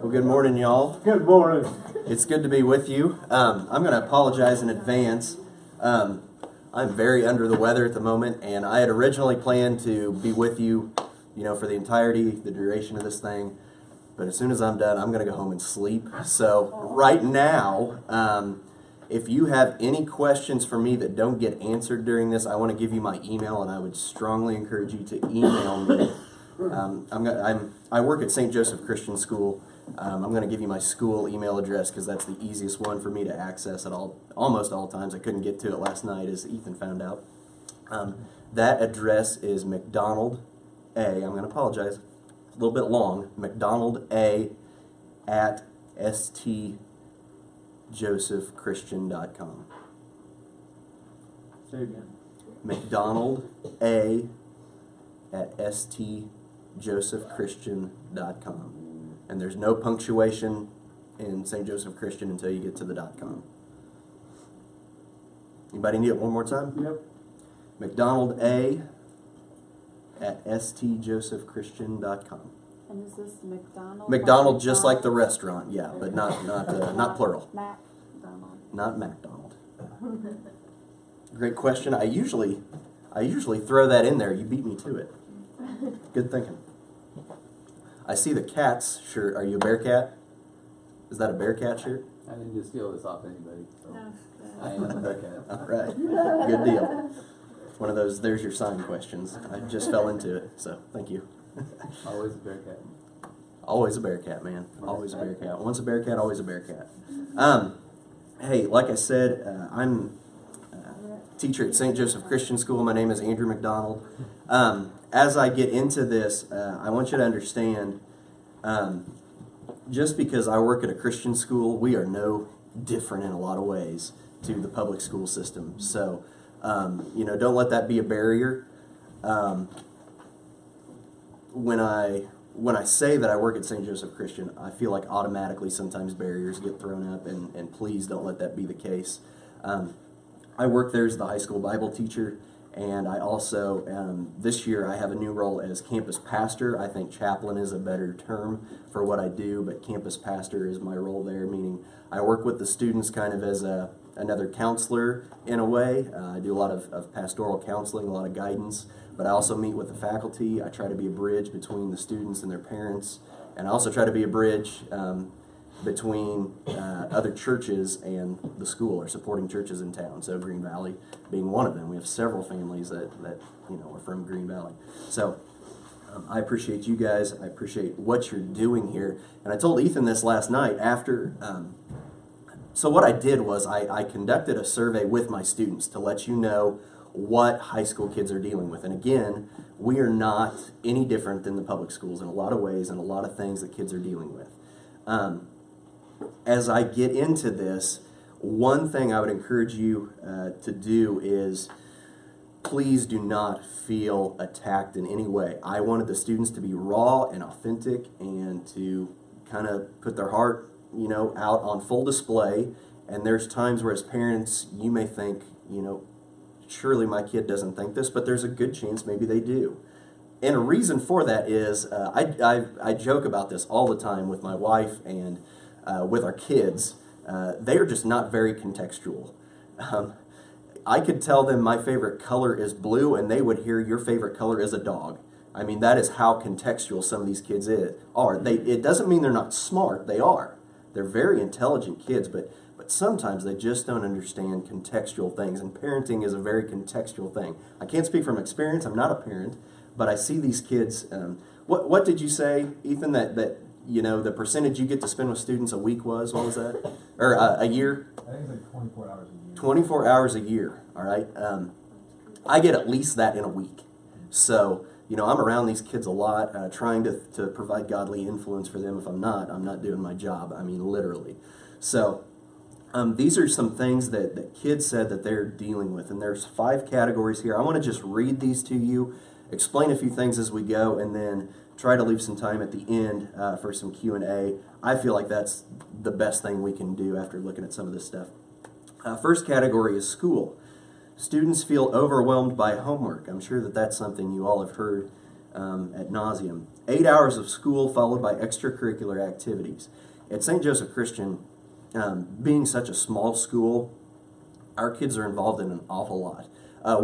Well, good morning, y'all. Good morning. It's good to be with you. I'm going to apologize in advance. I'm very under the weather at the moment, and I had originally planned to be with you, for the entirety, the duration of this thing. But as soon as I'm done, I'm going to go home and sleep. So right now, if you have any questions for me that don't get answered during this, I want to give you my email, and I would strongly encourage you to email me. I work at St. Joseph Christian School. I'm going to give you my school email address because that's the easiest one for me to access at almost all times. I couldn't get to it last night, as Ethan found out. That address is McDonald A. I'm going to apologize. It's a little bit long. McDonald A at stjosephchristian.com. Say again. McDonald A at stjosephchristian.com. And there's no punctuation in St. Joseph Christian until you get to the .com. Anybody need it one more time? Yep. McDonald A at stjosephchristian.com. And is this McDonald? McDonald, just like the restaurant, yeah, but not plural. McDonald. Not McDonald. Great question. I usually throw that in there. You beat me to it. Good thinking. I see the Cats shirt. Are you a Bearcat? Is that a Bearcat shirt? I didn't just steal this off anybody. So No. I am a Bearcat. All right. Good deal. One of those, there's your sign questions. I just fell into it, so thank you. Always a Bearcat. Always a Bearcat, man. Always a Bearcat. Once a Bearcat, always a Bearcat. Hey, like I said, I'm a teacher at St. Joseph Christian School. My name is Andrew McDonald. As I get into this, I want you to understand, just because I work at a Christian school, we are no different in a lot of ways to the public school system. So, don't let that be a barrier. When I say that I work at St. Joseph Christian, I feel like automatically sometimes barriers get thrown up, and please don't let that be the case. I work there as the high school Bible teacher, and I also, this year, I have a new role as campus pastor. I think chaplain is a better term for what I do, but campus pastor is my role there, meaning I work with the students kind of as another counselor in a way. I do a lot of pastoral counseling, a lot of guidance, but I also meet with the faculty. I try to be a bridge between the students and their parents, and I also try to be a bridge between other churches and the school, or supporting churches in town. So Green Valley being one of them. We have several families that are from Green Valley. So I appreciate you guys. I appreciate what you're doing here. And I told Ethan this last night after. So what I did was I conducted a survey with my students to let you know what high school kids are dealing with. And again, we are not any different than the public schools in a lot of ways and a lot of things that kids are dealing with. As I get into this, one thing I would encourage you to do is please do not feel attacked in any way. I wanted the students to be raw and authentic and to kind of put their heart, out on full display. And there's times where as parents, you may think, surely my kid doesn't think this, but there's a good chance maybe they do. And a reason for that is, I joke about this all the time with my wife and with our kids. They are just not very contextual. I could tell them my favorite color is blue, and they would hear your favorite color is a dog. I mean, that is how contextual some of these kids are. It doesn't mean they're not smart. They are. They're very intelligent kids, but sometimes they just don't understand contextual things, and parenting is a very contextual thing. I can't speak from experience. I'm not a parent, but I see these kids. What did you say, Ethan, that the percentage you get to spend with students a week was? What was that? Or a year? I think it's like 24 hours a year. 24 hours a year, all right? I get at least that in a week. So, I'm around these kids a lot, trying to provide godly influence for them. If I'm not doing my job. I mean, literally. So, these are some things that kids said that they're dealing with. And there's 5 categories here. I want to just read these to you, explain a few things as we go, and then try to leave some time at the end for some Q&A. I feel like that's the best thing we can do after looking at some of this stuff. First category is school. Students feel overwhelmed by homework. I'm sure that's something you all have heard ad nauseum. 8 hours of school followed by extracurricular activities. At St. Joseph Christian, being such a small school, our kids are involved in an awful lot,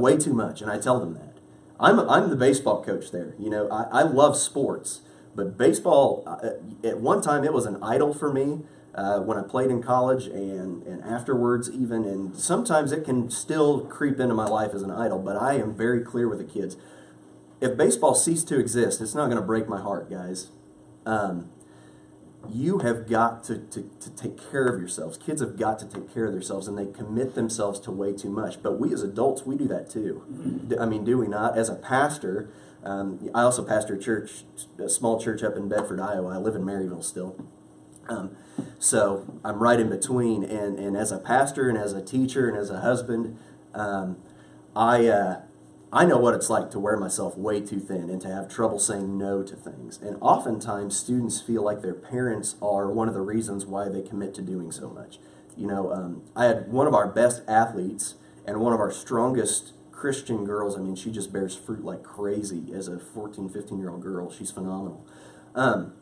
way too much, and I tell them that. I'm the baseball coach there. You know, I love sports, but baseball, at one time, it was an idol for me when I played in college and afterwards even, and sometimes it can still creep into my life as an idol, but I am very clear with the kids. If baseball ceased to exist, it's not going to break my heart, guys. You have got to take care of yourselves. Kids have got to take care of themselves, and they commit themselves to way too much. But we as adults, we do that too. I mean, do we not? As a pastor, I also pastor a church, a small church up in Bedford, Iowa. I live in Maryville still. So I'm right in between. And as a pastor and as a teacher and as a husband, I know what it's like to wear myself way too thin and to have trouble saying no to things. And oftentimes students feel like their parents are one of the reasons why they commit to doing so much. You know, I had one of our best athletes and one of our strongest Christian girls. I mean, she just bears fruit like crazy as a 14, 15-year-old girl. She's phenomenal. And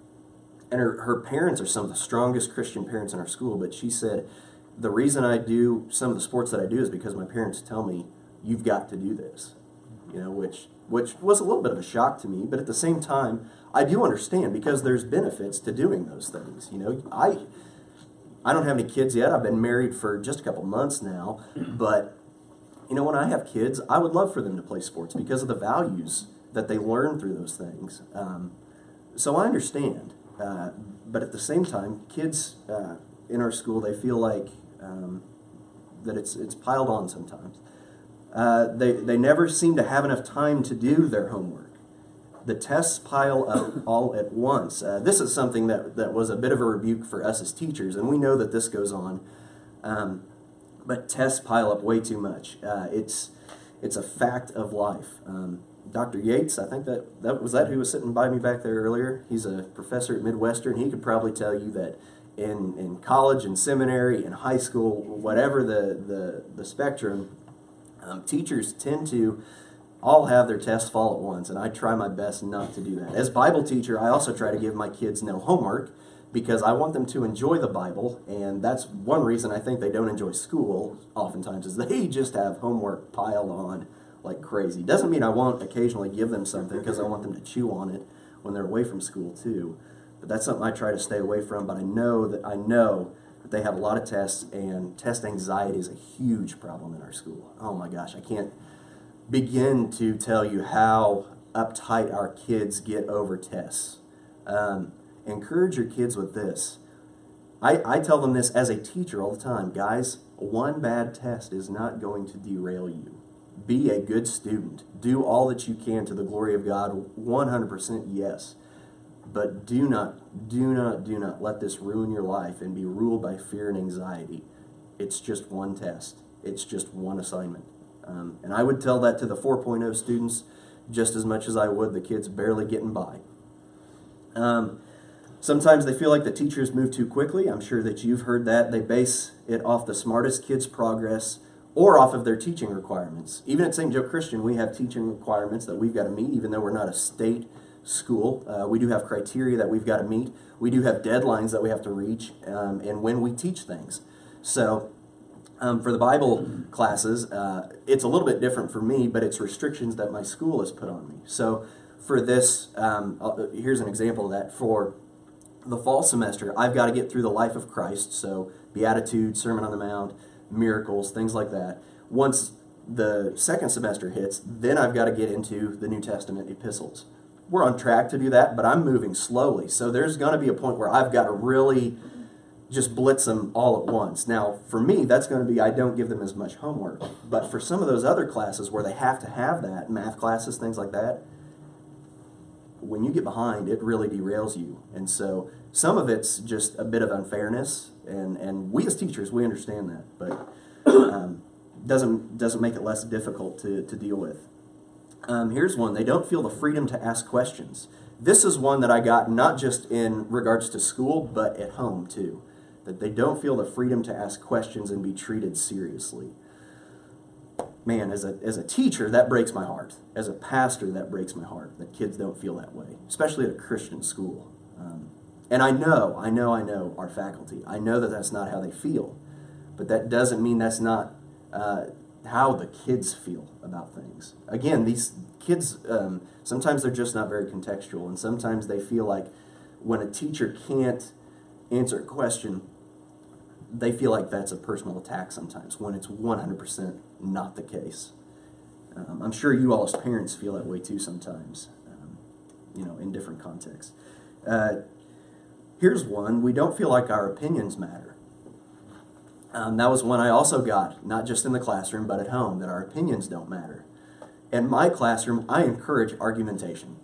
her parents are some of the strongest Christian parents in our school, but she said, the reason I do some of the sports that I do is because my parents tell me, you've got to do this. You know, which was a little bit of a shock to me, but at the same time, I do understand because there's benefits to doing those things. You know, I don't have any kids yet. I've been married for just a couple months now, but you know, when I have kids, I would love for them to play sports because of the values that they learn through those things. So I understand, but at the same time, kids in our school, they feel like that it's piled on sometimes. They never seem to have enough time to do their homework. The tests pile up all at once. This is something that was a bit of a rebuke for us as teachers, and we know that this goes on. But tests pile up way too much. It's a fact of life. Dr. Yates, I think that was who was sitting by me back there earlier. He's a professor at Midwestern. He could probably tell you that in college and seminary and high school, whatever the spectrum, teachers tend to all have their tests fall at once, and I try my best not to do that. As Bible teacher, I also try to give my kids no homework because I want them to enjoy the Bible, and that's one reason I think they don't enjoy school oftentimes is they just have homework piled on like crazy. Doesn't mean I won't occasionally give them something because I want them to chew on it when they're away from school too. But that's something I try to stay away from, but I know that they have a lot of tests, and test anxiety is a huge problem in our school. Oh my gosh, I can't begin to tell you how uptight our kids get over tests. Encourage your kids with this. I tell them this as a teacher all the time. Guys, one bad test is not going to derail you. Be a good student. Do all that you can to the glory of God, 100% yes. But do not let this ruin your life and be ruled by fear and anxiety. It's just one test. It's just one assignment. And I would tell that to the 4.0 students just as much as I would the kids barely getting by. Sometimes they feel like the teachers move too quickly. I'm sure that you've heard that. They base it off the smartest kids' progress or off of their teaching requirements. Even at St. Joe Christian, we have teaching requirements that we've got to meet, even though we're not a state school. We do have criteria that we've got to meet. We do have deadlines that we have to reach, and when we teach things. So for the Bible classes, it's a little bit different for me, but it's restrictions that my school has put on me. So for this, here's an example of that. For the fall semester, I've got to get through the life of Christ, so Beatitudes, Sermon on the Mount, miracles, things like that. Once the second semester hits, then I've got to get into the New Testament epistles. We're on track to do that, but I'm moving slowly. So there's going to be a point where I've got to really just blitz them all at once. Now, for me, that's going to be I don't give them as much homework. But for some of those other classes where they have to have that, math classes, things like that, when you get behind, it really derails you. And so some of it's just a bit of unfairness, and we as teachers, we understand that, but doesn't make it less difficult to deal with. Here's one. They don't feel the freedom to ask questions. This is one that I got not just in regards to school, but at home too. That they don't feel the freedom to ask questions and be treated seriously. man, as a teacher, that breaks my heart. As a pastor, that breaks my heart that kids don't feel that way, especially at a Christian school. And I know our faculty. I know that that's not how they feel, but that doesn't mean that's not how the kids feel about things. Again, these kids, sometimes they're just not very contextual, and sometimes they feel like when a teacher can't answer a question, they feel like that's a personal attack sometimes, when it's 100% not the case. I'm sure you all as parents feel that way too sometimes, in different contexts. Here's one: we don't feel like our opinions matter. That was one I also got, not just in the classroom, but at home, that our opinions don't matter. In my classroom, I encourage argumentation.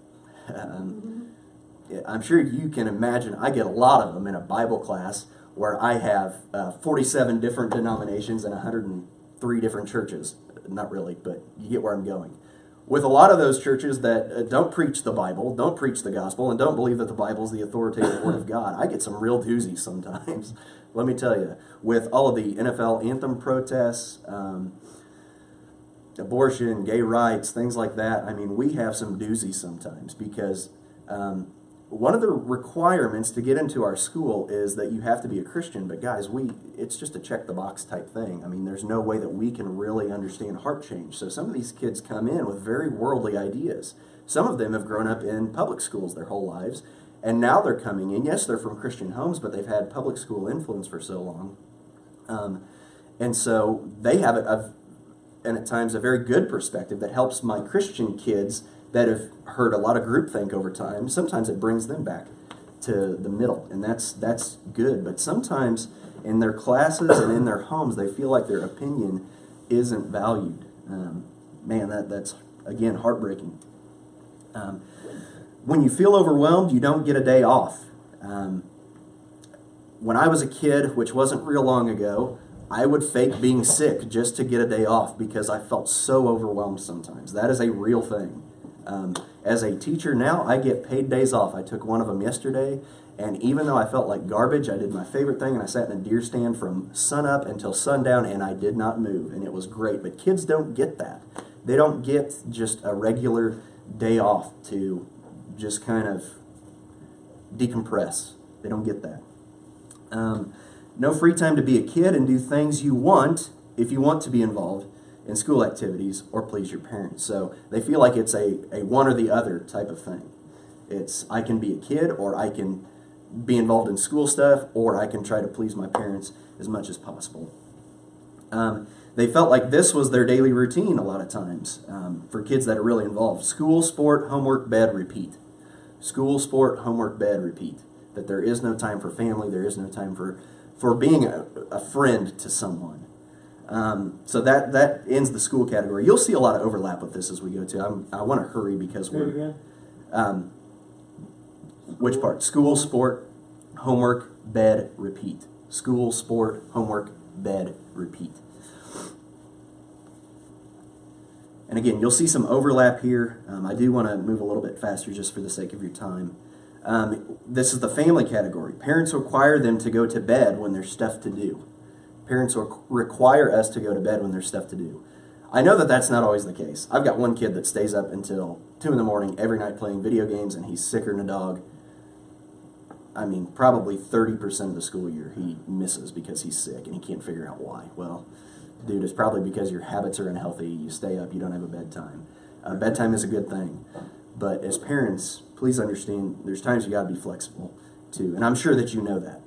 I'm sure you can imagine, I get a lot of them in a Bible class where I have 47 different denominations and 103 different churches. Not really, but you get where I'm going. With a lot of those churches that don't preach the Bible, don't preach the gospel, and don't believe that the Bible is the authoritative word of God, I get some real doozies sometimes. Let me tell you, with all of the NFL anthem protests, abortion, gay rights, things like that, I mean, we have some doozies sometimes because one of the requirements to get into our school is that you have to be a Christian, but guys, it's just a check-the-box type thing. I mean, there's no way that we can really understand heart change. So some of these kids come in with very worldly ideas. Some of them have grown up in public schools their whole lives, and now they're coming in. Yes, they're from Christian homes, but they've had public school influence for so long. And so they have and at times a very good perspective that helps my Christian kids that have heard a lot of groupthink over time. Sometimes it brings them back to the middle, and that's good. But sometimes in their classes and in their homes, they feel like their opinion isn't valued. Man, that's again heartbreaking. When you feel overwhelmed, you don't get a day off. When I was a kid, which wasn't real long ago, I would fake being sick just to get a day off because I felt so overwhelmed sometimes. That is a real thing. As a teacher now, I get paid days off. I took one of them yesterday, and even though I felt like garbage, I did my favorite thing, and I sat in a deer stand from sunup until sundown, and I did not move, and it was great. But kids don't get that. They don't get just a regular day off to just kind of decompress. They don't get that. No free time to be a kid and do things you want if you want to be involved in school activities or please your parents. So they feel like it's a one or the other type of thing. It's I can be a kid, or I can be involved in school stuff, or I can try to please my parents as much as possible. They felt like this was their daily routine a lot of times for kids that are really involved. School, sport, homework, bed, repeat. School, sport, homework, bed, repeat. That there is no time for family, there is no time for being a friend to someone. So that ends the school category. You'll see a lot of overlap with this as we go to. I want to hurry because Say it again. Which part? School, sport, homework, bed, repeat. School, sport, homework, bed, repeat. And again, you'll see some overlap here. I do want to move a little bit faster just for the sake of your time. This is the family category. Parents require them to go to bed when there's stuff to do. Parents require us to go to bed when there's stuff to do. I know that that's not always the case. I've got one kid that stays up until 2 in the morning every night playing video games, and he's sicker than a dog. I mean, probably 30% of the school year he misses because he's sick, and he can't figure out why. Well, dude, it's probably because your habits are unhealthy. You stay up, you don't have a bedtime. Bedtime is a good thing. But as parents, please understand there's times you got to be flexible, too. And I'm sure that you know that.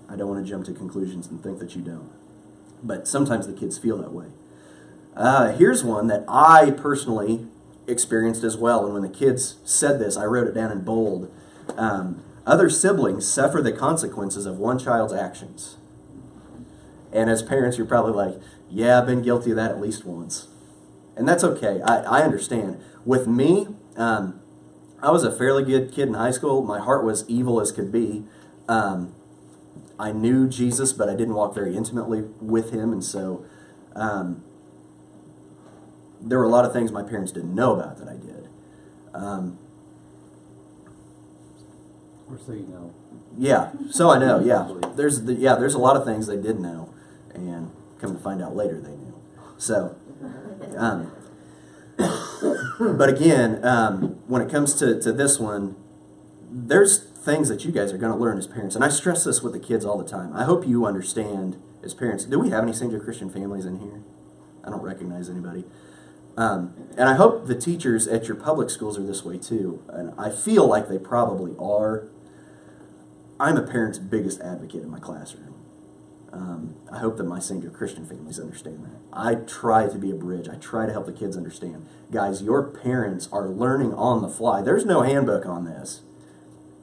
I don't want to jump to conclusions and think that you don't. But sometimes the kids feel that way. Here's one that I personally experienced as well. And when the kids said this, I wrote it down in bold. Other siblings suffer the consequences of one child's actions. And as parents, you're probably like, yeah, I've been guilty of that at least once. And that's okay. I understand. With me, I was a fairly good kid in high school. My heart was evil as could be. I knew Jesus, but I didn't walk very intimately with him, and so there were a lot of things my parents didn't know about that I did. Or so you know. Yeah, so I know. Yeah, there's a lot of things they did know, and come to find out later they knew. So, but again, when it comes to this one, there's things that you guys are going to learn as parents, and I stress this with the kids all the time. I hope you understand as parents. Do we have any St. Joe Christian families in here? I don't recognize anybody. And I hope the teachers at your public schools are this way too. And I feel like they probably are. I'm a parent's biggest advocate in my classroom. I hope that my St. Joe Christian families understand that. I try to be a bridge. I try to help the kids understand. Guys, your parents are learning on the fly. There's no handbook on this.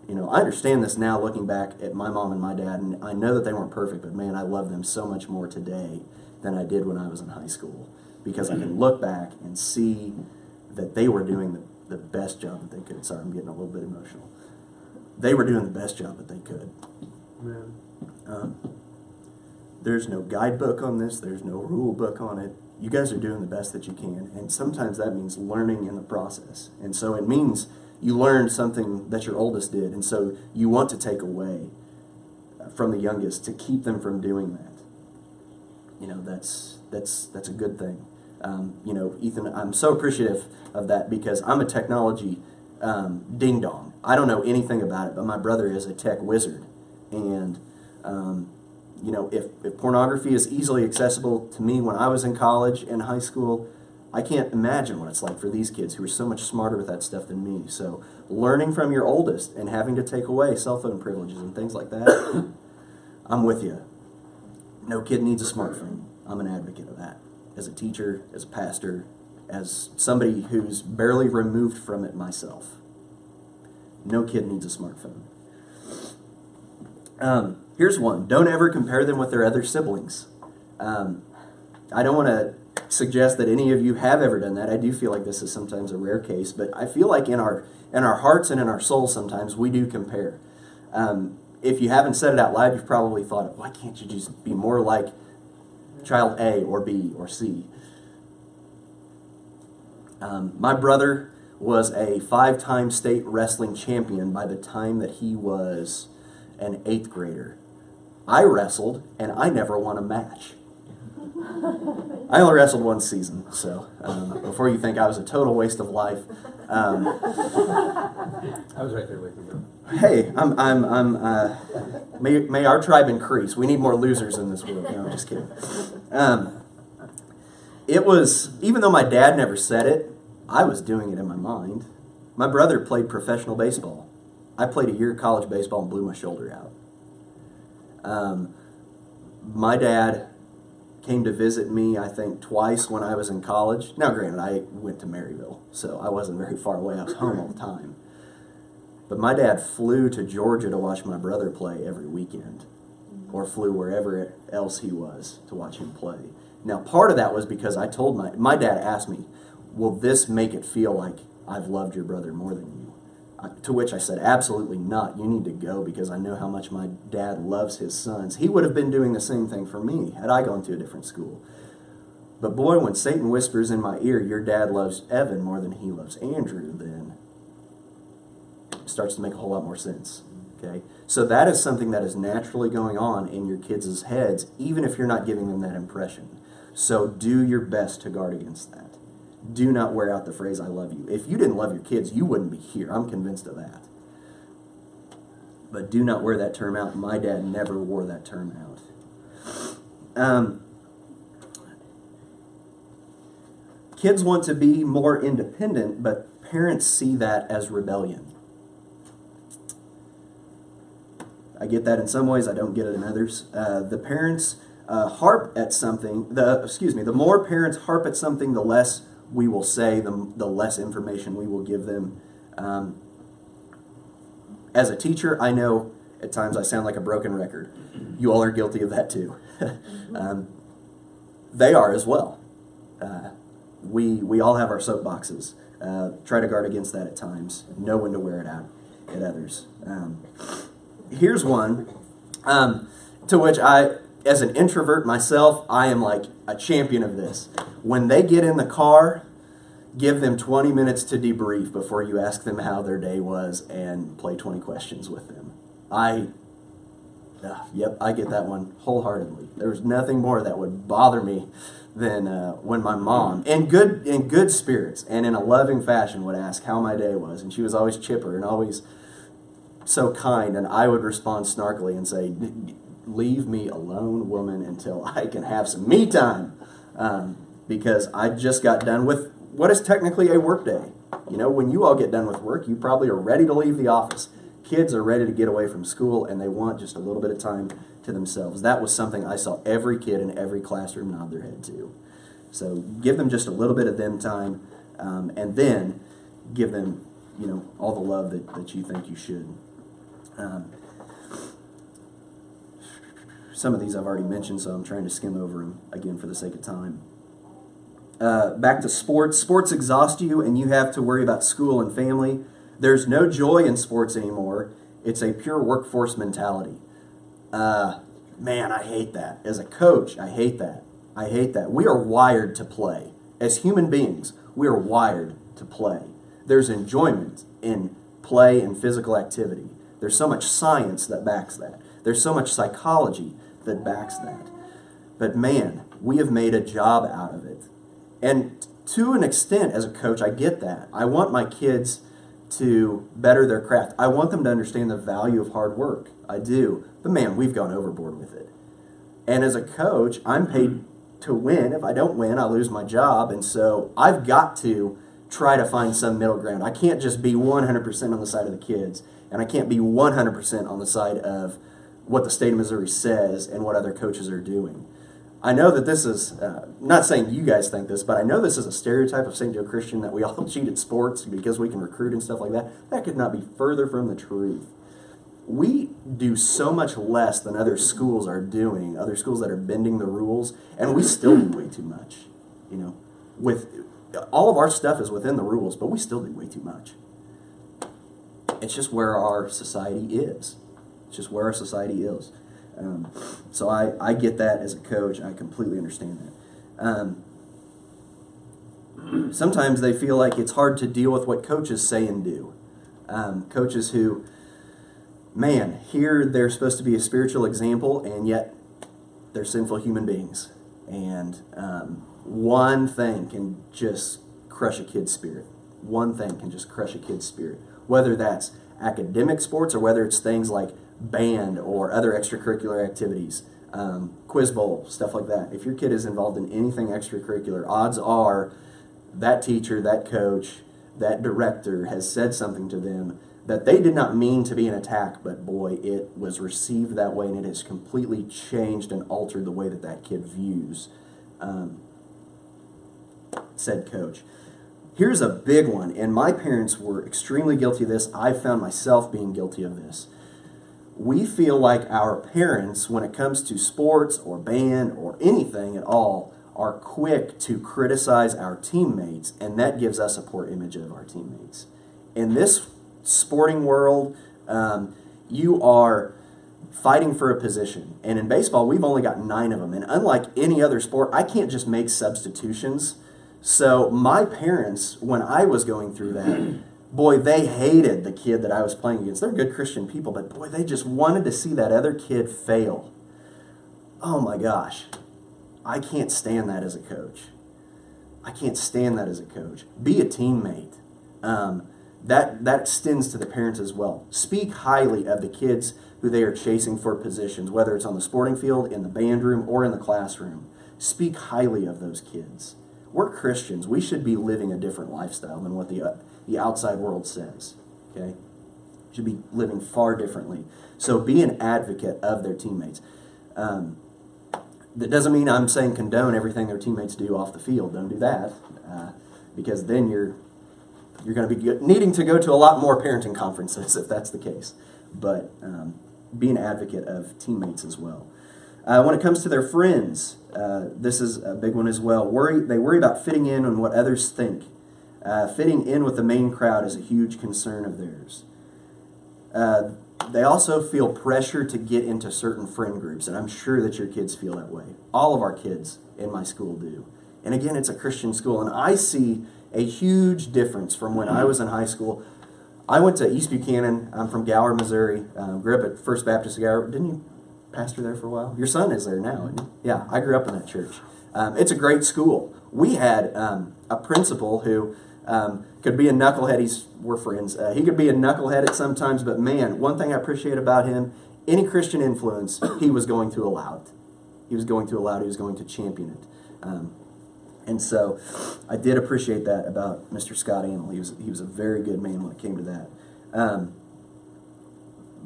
You know, I understand this now looking back at my mom and my dad, and I know that they weren't perfect, but man, I love them so much more today than I did when I was in high school, because I can look back and see that they were doing the best job that they could. Sorry, I'm getting a little bit emotional. They were doing the best job that they could. There's no guidebook on this. There's no rule book on it. You guys are doing the best that you can, and sometimes that means learning in the process. And so it means you learned something that your oldest did, and so you want to take away from the youngest to keep them from doing that. You know, that's a good thing. You know, Ethan, I'm so appreciative of that because I'm a technology ding dong. I don't know anything about it, but my brother is a tech wizard, and you know, if pornography is easily accessible to me when I was in college and high school, I can't imagine what it's like for these kids who are so much smarter with that stuff than me. So learning from your oldest and having to take away cell phone privileges and things like that, I'm with you. No kid needs a smartphone. I'm an advocate of that. As a teacher, as a pastor, as somebody who's barely removed from it myself. No kid needs a smartphone. Here's one. Don't ever compare them with their other siblings. I don't want to suggest that any of you have ever done that. I do feel like this is sometimes a rare case, but I feel like in our hearts and in our souls sometimes we do compare. If you haven't said it out loud, you've probably thought, why can't you just be more like child A or B or C? My brother was a 5-time state wrestling champion by the time that he was an 8th grader. I wrestled, and I never won a match. I only wrestled one season, so before you think I was a total waste of life. I was right there with you. Hey, may our tribe increase. We need more losers in this world. No, I'm just kidding. It was, even though my dad never said it, I was doing it in my mind. My brother played professional baseball. I played a year of college baseball and blew my shoulder out. My dad came to visit me, I think, twice when I was in college. Now, granted, I went to Maryville, so I wasn't very far away. I was home all the time. But my dad flew to Georgia to watch my brother play every weekend, or flew wherever else he was to watch him play. Now, part of that was because I told my dad asked me, will this make it feel like I've loved your brother more than you? To which I said, absolutely not. You need to go because I know how much my dad loves his sons. He would have been doing the same thing for me had I gone to a different school. But boy, when Satan whispers in my ear, your dad loves Evan more than he loves Andrew, then it starts to make a whole lot more sense. Okay? So that is something that is naturally going on in your kids' heads, even if you're not giving them that impression. So do your best to guard against that. Do not wear out the phrase, I love you. If you didn't love your kids, you wouldn't be here. I'm convinced of that. But do not wear that term out. My dad never wore that term out. Kids want to be more independent, but parents see that as rebellion. I get that in some ways, I don't get it in others. The parents harp at something, the more parents harp at something, the less we will say, the less information we will give them. As a teacher, I know at times I sound like a broken record. You all are guilty of that too. They are as well. We all have our soapboxes. Try to guard against that at times. Know when to wear it out at others. Here's one to which I, as an introvert myself, I am like a champion of this. When they get in the car, give them 20 minutes to debrief before you ask them how their day was and play 20 questions with them. Yep, I get that one wholeheartedly. There was nothing more that would bother me than when my mom, in good spirits and in a loving fashion, would ask how my day was, and she was always chipper and always so kind, and I would respond snarkily and say, "Leave me alone, woman, until I can have some me time," because I just got done with what is technically a work day. You know, when you all get done with work, you probably are ready to leave the office. Kids are ready to get away from school, and they want just a little bit of time to themselves. That was something I saw every kid in every classroom nod their head to. So give them just a little bit of them time, and then give them, you know, all the love that you think you should. Some of these I've already mentioned, so I'm trying to skim over them again for the sake of time. Back to sports. Sports exhaust you, and you have to worry about school and family. There's no joy in sports anymore. It's a pure workforce mentality. Man, I hate that. As a coach, I hate that. I hate that. We are wired to play. As human beings, we are wired to play. There's enjoyment in play and physical activity. There's so much science that backs that. There's so much psychology that backs that. But man, we have made a job out of it. And to an extent, as a coach, I get that. I want my kids to better their craft. I want them to understand the value of hard work. I do. But man, we've gone overboard with it. And as a coach, I'm paid to win. If I don't win, I lose my job. And so I've got to try to find some middle ground. I can't just be 100% on the side of the kids, and I can't be 100% on the side of what the state of Missouri says and what other coaches are doing. I know that this is, not saying you guys think this, but I know this is a stereotype of St. Joe Christian that we all cheat at sports because we can recruit and stuff like that. That could not be further from the truth. We do so much less than other schools are doing, other schools that are bending the rules, and we still do way too much. You know, with all of our stuff is within the rules, but we still do way too much. It's just where our society is. It's just where our society is. So I get that as a coach. I completely understand that. Sometimes they feel like it's hard to deal with what coaches say and do. Coaches who, man, here they're supposed to be a spiritual example, and yet they're sinful human beings. And one thing can just crush a kid's spirit. One thing can just crush a kid's spirit. Whether that's academic sports or whether it's things like band or other extracurricular activities, quiz bowl, stuff like that. If your kid is involved in anything extracurricular, odds are that teacher, that coach, that director has said something to them that they did not mean to be an attack, but boy, it was received that way, and it has completely changed and altered the way that that kid views said coach. Here's a big one, and my parents were extremely guilty of this. I found myself being guilty of this. We feel like our parents, when it comes to sports or band or anything at all, are quick to criticize our teammates, and that gives us a poor image of our teammates. In this sporting world, you are fighting for a position. And in baseball, we've only got 9 of them. And unlike any other sport, I can't just make substitutions. So my parents, when I was going through that, boy, they hated the kid that I was playing against. They're good Christian people, but boy, they just wanted to see that other kid fail. Oh my gosh. I can't stand that as a coach. I can't stand that as a coach. Be a teammate. That extends to the parents as well. Speak highly of the kids who they are chasing for positions, whether it's on the sporting field, in the band room, or in the classroom. Speak highly of those kids. We're Christians. We should be living a different lifestyle than what the outside world says. Okay? We should be living far differently. So be an advocate of their teammates. That doesn't mean I'm saying condone everything their teammates do off the field. Don't do that, because then you're going to be needing to go to a lot more parenting conferences if that's the case. But be an advocate of teammates as well. When it comes to their friends, this is a big one as well. They worry about fitting in on what others think. Fitting in with the main crowd is a huge concern of theirs. They also feel pressure to get into certain friend groups, and I'm sure that your kids feel that way. All of our kids in my school do. And again, it's a Christian school, and I see a huge difference from when I was in high school. I went to East Buchanan. I'm from Gower, Missouri. Grew up at First Baptist of Gower. Didn't you? pastor there for a while? Your son is there now, isn't he? Yeah, I grew up in that church. It's a great school. We had a principal who could be a knucklehead. We're friends. He could be a knucklehead at some times, but man, one thing I appreciate about him, any Christian influence, he was going to allow it. He was going to allow it. He was going to champion it. And so I did appreciate that about Mr. Scott Amel. He was a very good man when it came to that.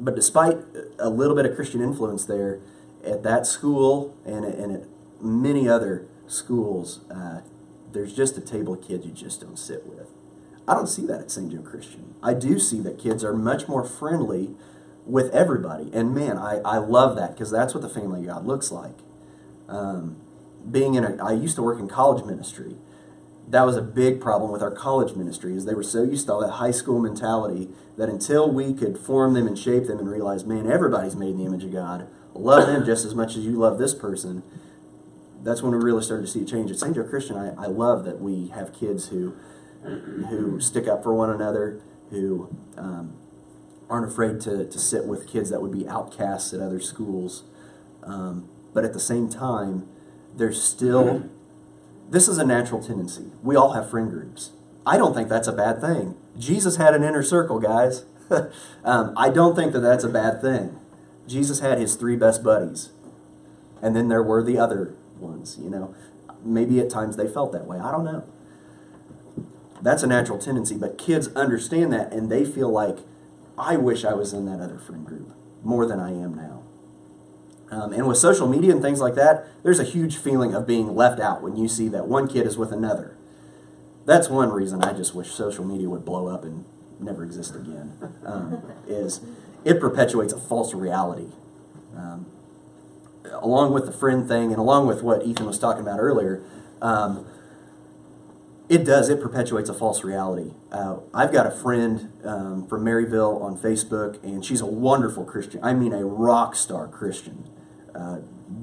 But despite a little bit of Christian influence there, at that school and at many other schools, there's just a table of kids you just don't sit with. I don't see that at St. Joe Christian. I do see that kids are much more friendly with everybody. And man, I love that, because that's what the family of God looks like. I used to work in college ministry. That was a big problem with our college ministry, is they were so used to all that high school mentality that until we could form them and shape them and realize, man, everybody's made in the image of God, love them just as much as you love this person, that's when we really started to see a change. At St. Joe Christian, I love that we have kids who stick up for one another, who aren't afraid to sit with kids that would be outcasts at other schools. But at the same time, there's still, this is a natural tendency. We all have friend groups. I don't think that's a bad thing. Jesus had an inner circle, guys. I don't think that that's a bad thing. Jesus had his 3 best buddies. And then there were the other ones, you know. Maybe at times they felt that way. I don't know. That's a natural tendency. But kids understand that, and they feel like, I wish I was in that other friend group more than I am now. And with social media and things like that, there's a huge feeling of being left out when you see that one kid is with another. That's one reason I just wish social media would blow up and never exist again, is it perpetuates a false reality. Along with the friend thing and along with what Ethan was talking about earlier, it perpetuates a false reality. I've got a friend from Maryville on Facebook, and she's a wonderful Christian. I mean, a rock star Christian,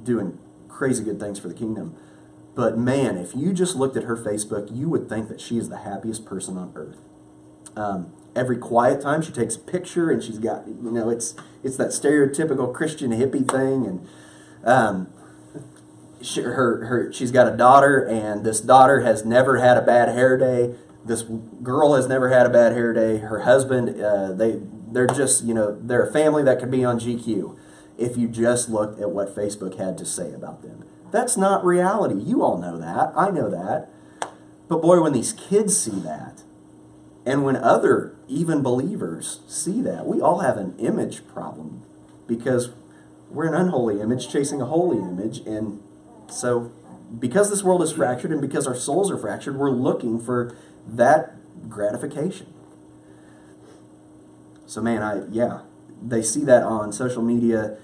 doing crazy good things for the kingdom. But man, if you just looked at her Facebook, you would think that she is the happiest person on earth. Every quiet time, she takes a picture, and she's got, you know, it's that stereotypical Christian hippie thing, and she's got a daughter, and this daughter has never had a bad hair day. This girl has never had a bad hair day. Her husband, they're just, you know, they're a family that could be on GQ if you just looked at what Facebook had to say about them. That's not reality. You all know that. I know that. But boy, when these kids see that, and when other, even believers, see that, we all have an image problem, because we're an unholy image chasing a holy image. And so because this world is fractured and because our souls are fractured, we're looking for that gratification. So man, they see that on social media.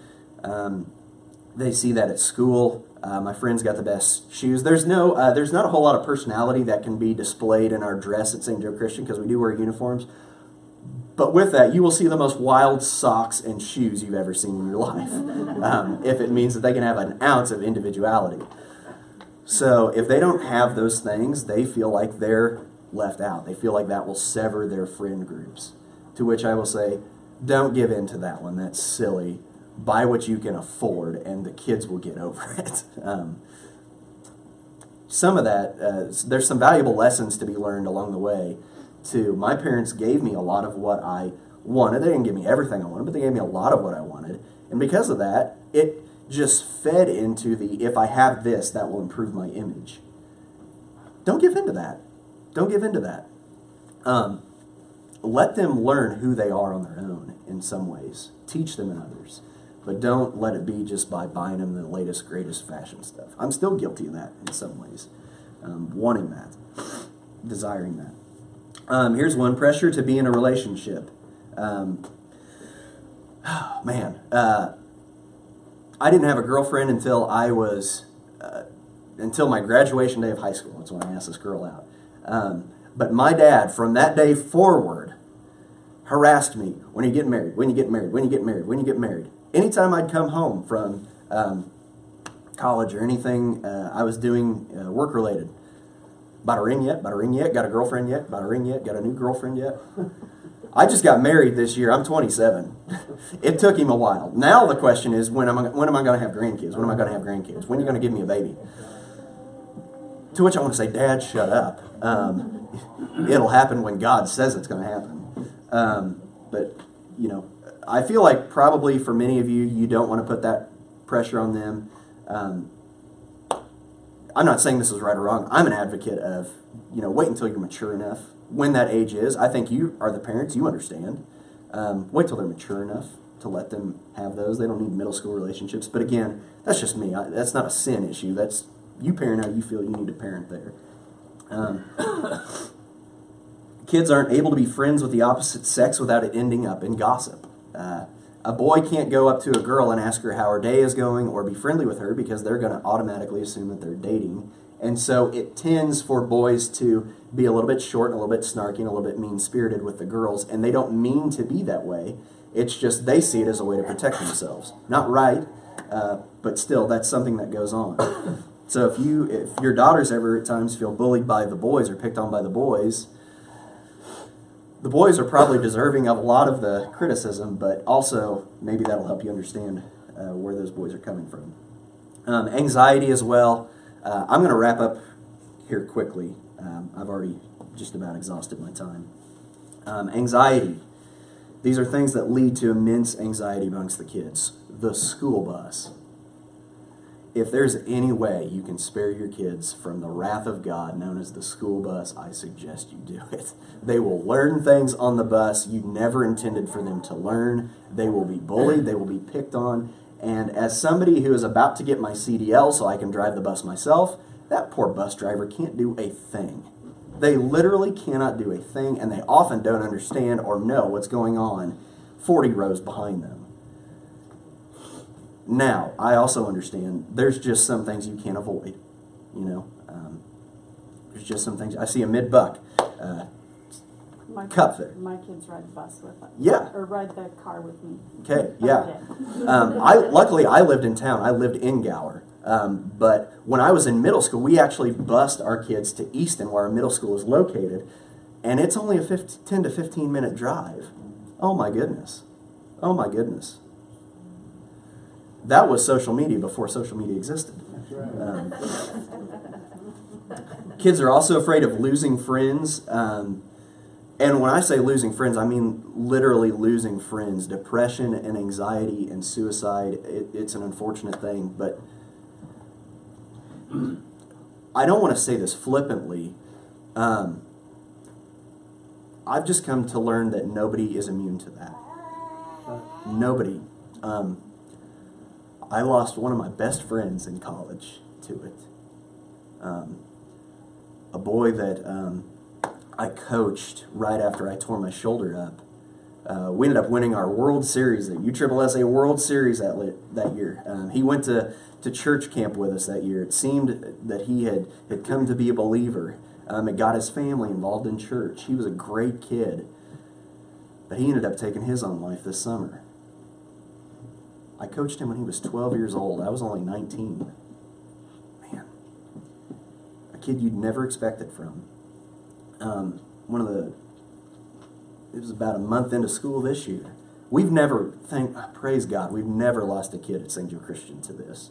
They see that at school. My friend's got the best shoes. There's not a whole lot of personality that can be displayed in our dress at St. Joe Christian, because we do wear uniforms. But with that, you will see the most wild socks and shoes you've ever seen in your life, if it means that they can have an ounce of individuality. So if they don't have those things, they feel like they're left out. They feel like that will sever their friend groups. To which I will say, don't give in to that one. That's silly. Buy what you can afford, and the kids will get over it. Some of that, there's some valuable lessons to be learned along the way, too. My parents gave me a lot of what I wanted. They didn't give me everything I wanted, but they gave me a lot of what I wanted. And because of that, it just fed into the, if I have this, that will improve my image. Don't give in to that. Don't give in to that. Let them learn who they are on their own in some ways. Teach them in others. But don't let it be just by buying them the latest, greatest fashion stuff. I'm still guilty of that in some ways. Wanting that. Desiring that. Here's one. Pressure to be in a relationship. I didn't have a girlfriend until until my graduation day of high school. That's when I asked this girl out. But my dad, from that day forward, harassed me. When are you getting married? When you get married? When you get married? When you get married? Anytime I'd come home from college or anything I was doing work-related. Bought a ring yet? Bought a ring yet? Got a girlfriend yet? Bought a ring yet? Got a new girlfriend yet? I just got married this year. I'm 27. It took him a while. Now the question is, when am I going to have grandkids? When am I going to have grandkids? When are you going to give me a baby? To which I want to say, Dad, shut up. It'll happen when God says it's going to happen. But, you know, I feel like probably for many of you, you don't want to put that pressure on them. I'm not saying this is right or wrong. I'm an advocate of, you know, wait until you're mature enough. When that age is, I think you are the parents, you understand. Wait till they're mature enough to let them have those. They don't need middle school relationships. But again, that's just me. That's not a sin issue. That's you parent how you feel you need to parent there. Kids aren't able to be friends with the opposite sex without it ending up in gossip. A boy can't go up to a girl and ask her how her day is going or be friendly with her because they're going to automatically assume that they're dating. And so it tends for boys to be a little bit short and a little bit snarky and a little bit mean-spirited with the girls, and they don't mean to be that way. It's just they see it as a way to protect themselves. Not right, but still, that's something that goes on. So if your daughters ever at times feel bullied by the boys or picked on by the boys are probably deserving of a lot of the criticism, but also maybe that'll help you understand where those boys are coming from. Anxiety as well. I'm going to wrap up here quickly. I've already just about exhausted my time. Anxiety. These are things that lead to immense anxiety amongst the kids. The school bus. If there's any way you can spare your kids from the wrath of God known as the school bus, I suggest you do it. They will learn things on the bus you never intended for them to learn. They will be bullied. They will be picked on. And as somebody who is about to get my CDL so I can drive the bus myself, that poor bus driver can't do a thing. They literally cannot do a thing, and they often don't understand or know what's going on 40 rows behind them. Now, I also understand there's just some things you can't avoid. You know, there's just some things. I see a mid-buck. Cup there. My kids ride the bus with us. Yeah. Or ride the car with me. Okay, yeah. Luckily, I lived in town. I lived in Gower. But when I was in middle school, we actually bused our kids to Easton, where our middle school is located, and it's only a 10 to 15 minute drive. Oh my goodness. Oh my goodness. That was social media before social media existed. Kids are also afraid of losing friends. And when I say losing friends, I mean literally losing friends. Depression and anxiety and suicide, it's an unfortunate thing. But I don't want to say this flippantly. I've just come to learn that nobody is immune to that. Nobody. I lost one of my best friends in college to it. A boy that I coached right after I tore my shoulder up. We ended up winning our World Series, the USSSA World Series that year. He went to church camp with us that year. It seemed that he had come to be a believer. It got his family involved in church. He was a great kid. But he ended up taking his own life this summer. I coached him when he was 12 years old. I was only 19. Man. A kid you'd never expect it from. It was about a month into school this year. We've never, praise God, we've never lost a kid at St. Joe Christian to this.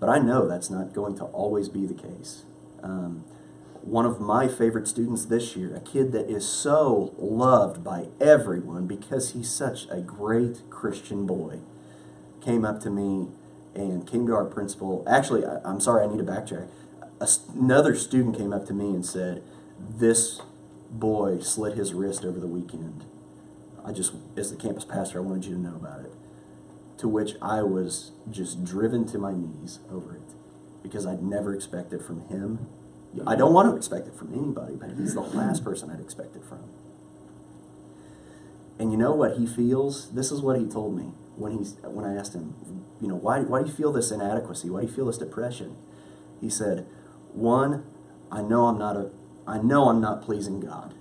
But I know that's not going to always be the case. One of my favorite students this year, a kid that is so loved by everyone because he's such a great Christian boy, came up to me and came to our principal. Actually, I'm sorry, I need to backtrack. Another student came up to me and said, "This boy slit his wrist over the weekend. As the campus pastor, I wanted you to know about it." To which I was just driven to my knees over it because I'd never expected from him. I don't want to expect it from anybody, but he's the last person I'd expect it from. And you know what he feels? This is what he told me when I asked him, you know, why do you feel this inadequacy? Why do you feel this depression? He said, "One, I know I'm not pleasing God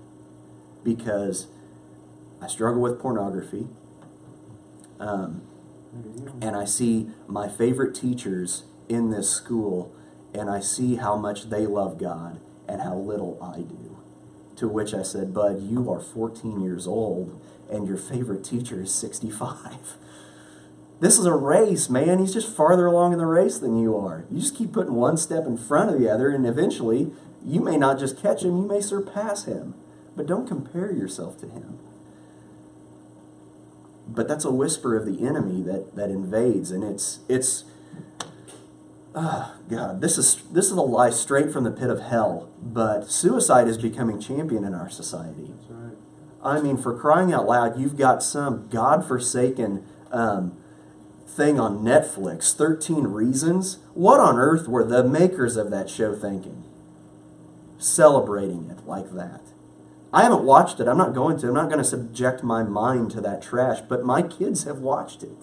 because I struggle with pornography, and I see my favorite teachers in this school, and I see how much they love God and how little I do. To which I said, Bud, you are 14 years old and your favorite teacher is 65. This is a race, man. He's just farther along in the race than you are. You just keep putting one step in front of the other, and eventually you may not just catch him, you may surpass him. But don't compare yourself to him. But that's a whisper of the enemy that invades, and it's God, this is a lie straight from the pit of hell. But suicide is becoming champion in our society. That's right. I mean, for crying out loud, you've got some godforsaken thing on Netflix, 13 Reasons. What on earth were the makers of that show thinking? Celebrating it like that. I haven't watched it. I'm not going to. I'm not going to subject my mind to that trash, but my kids have watched it.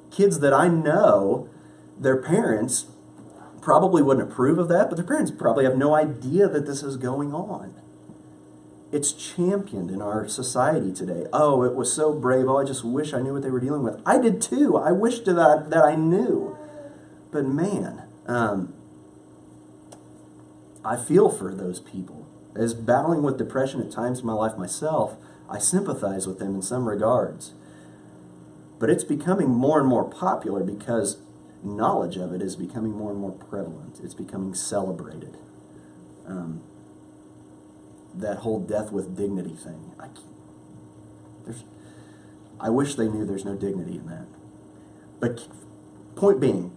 Kids that I know, their parents probably wouldn't approve of that, but their parents probably have no idea that this is going on. It's championed in our society today. Oh, it was so brave. Oh, I just wish I knew what they were dealing with. I did too. I wished that I knew. But man, I feel for those people. As battling with depression at times in my life myself, I sympathize with them in some regards. But it's becoming more and more popular because knowledge of it is becoming more and more prevalent. It's becoming celebrated. That whole death with dignity thing. I wish they knew there's no dignity in that. But point being,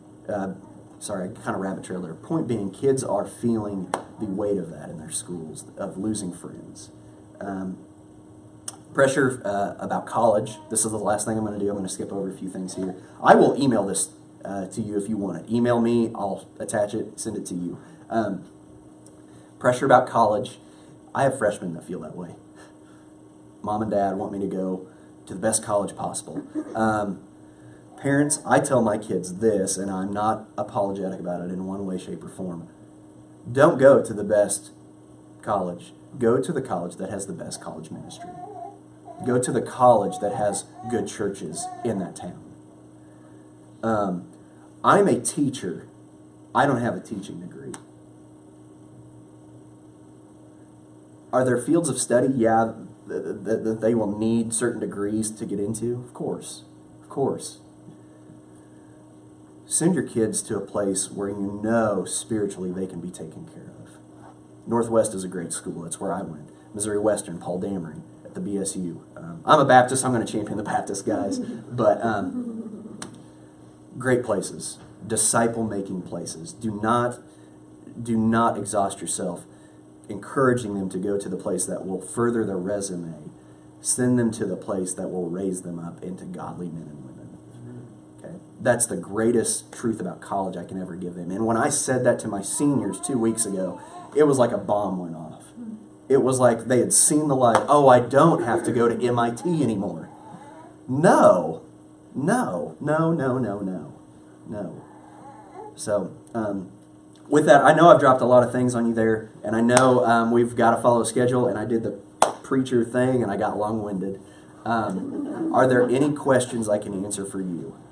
sorry, I kind of rabbit trailed there. Point being, kids are feeling the weight of that in their schools, of losing friends. Pressure about college. This is the last thing I'm going to do. I'm going to skip over a few things here. I will email this to you if you want it. Email me. I'll attach it, send it to you. Pressure about college. I have freshmen that feel that way. Mom and dad want me to go to the best college possible. Parents, I tell my kids this, and I'm not apologetic about it in one way, shape, or form. Don't go to the best college. Go to the college that has the best college ministry. Go to the college that has good churches in that town. I'm a teacher. I don't have a teaching degree. Are there fields of study? Yeah, that they will need certain degrees to get into? Of course. Of course. Send your kids to a place where you know spiritually they can be taken care of. Northwest is a great school. That's where I went. Missouri Western, Paul Damery at the BSU. I'm a Baptist. I'm going to champion the Baptist guys. But great places. Disciple-making places. Do not exhaust yourself encouraging them to go to the place that will further their resume. Send them to the place that will raise them up into godly men and women. Okay? That's the greatest truth about college I can ever give them. And when I said that to my seniors 2 weeks ago, it was like a bomb went off. It was like they had seen the light. Oh, I don't have to go to MIT anymore. No. So, with that, I know I've dropped a lot of things on you there, and I know we've got to follow a schedule, and I did the preacher thing, and I got long-winded. Are there any questions I can answer for you?